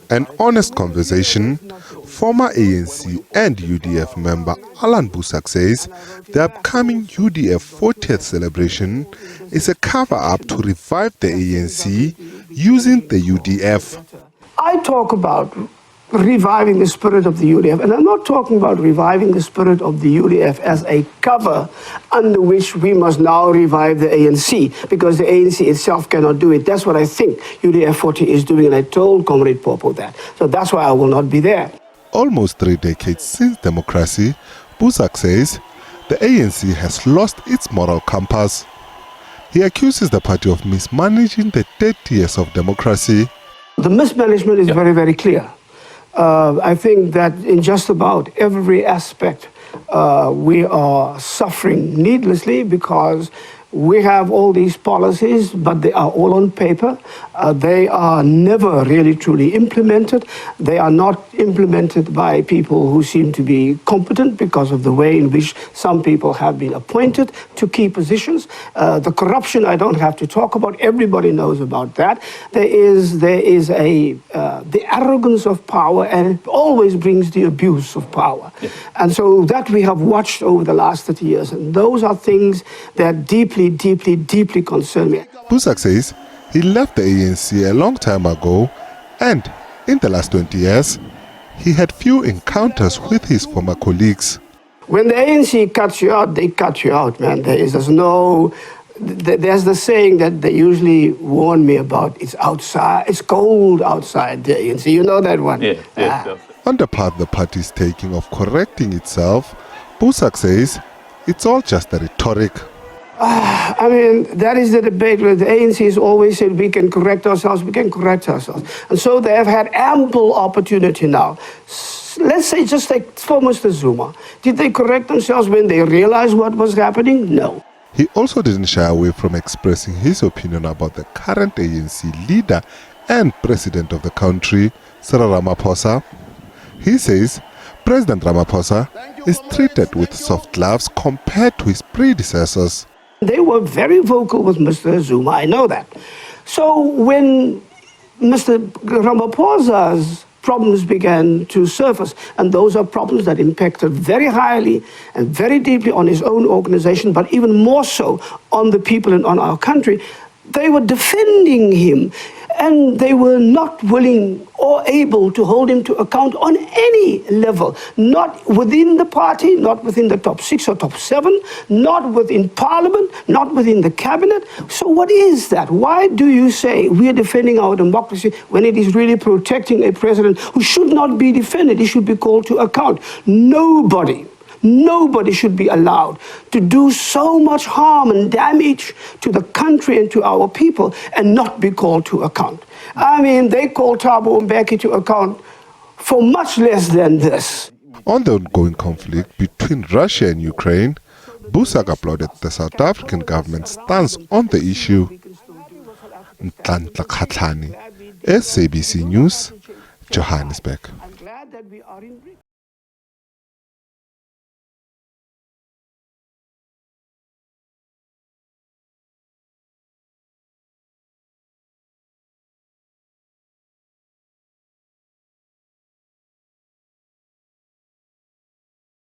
An honest conversation, former ANC and UDF member Allan Boesak says the upcoming UDF 40th celebration is a cover-up to revive the ANC using the UDF. I talk about reviving the spirit of the UDF, and I'm not talking about reviving the spirit of the UDF as a cover under which we must now revive the ANC, because the ANC itself cannot do it. That's what I think UDF 40 is doing, and I told Comrade Popo that. So that's why I will not be there. Almost 3 decades since democracy, Boesak says the ANC has lost its moral compass. He accuses the party of mismanaging the 30 years of democracy. The mismanagement is very, very clear. I think that in just about every aspect, we are suffering needlessly because we have all these policies, but they are all on paper. They are never really truly implemented. They are not implemented by people who seem to be competent because of the way in which some people have been appointed to key positions. The corruption I don't have to talk about. Everybody knows about that. There is the arrogance of power, and it always brings the abuse of power. Yeah. And so that we have watched over the last 30 years. And those are things that deeply concern me. Boesak says he left the ANC a long time ago, and in the last 20 years, he had few encounters with his former colleagues. When the ANC cuts you out, they cut you out, man. There's the saying that they usually warn me about. It's outside. It's cold outside the ANC. You know that one? Yeah. On the path the party is taking of correcting itself, Boesak says it's all just a rhetoric. I mean, that is the debate where the ANC has always said we can correct ourselves, we can correct ourselves. And so they have had ample opportunity now. Let's say just like for Mr. Zuma. Did they correct themselves when they realized what was happening? No. He also didn't shy away from expressing his opinion about the current ANC leader and president of the country, Cyril Ramaphosa. He says President Ramaphosa is treated with soft gloves compared to his predecessors. They were very vocal with Mr. Zuma, I know that. So when Mr. Ramaphosa's problems began to surface, and those are problems that impacted very highly and very deeply on his own organization, but even more so on the people and on our country, they were defending him, and they were not willing or able to hold him to account on any level, not within the party, not within the top 6 or top 7, not within parliament, not within the cabinet. So what is that? Why do you say we are defending our democracy when it is really protecting a president who should not be defended? He should be called to account. Nobody should be allowed to do so much harm and damage to the country and to our people and not be called to account. I mean, they call Thabo Mbeki to account for much less than this. On the ongoing conflict between Russia and Ukraine, Boesak applauded the South African government's stance on the issue. SABC News, Johannesburg.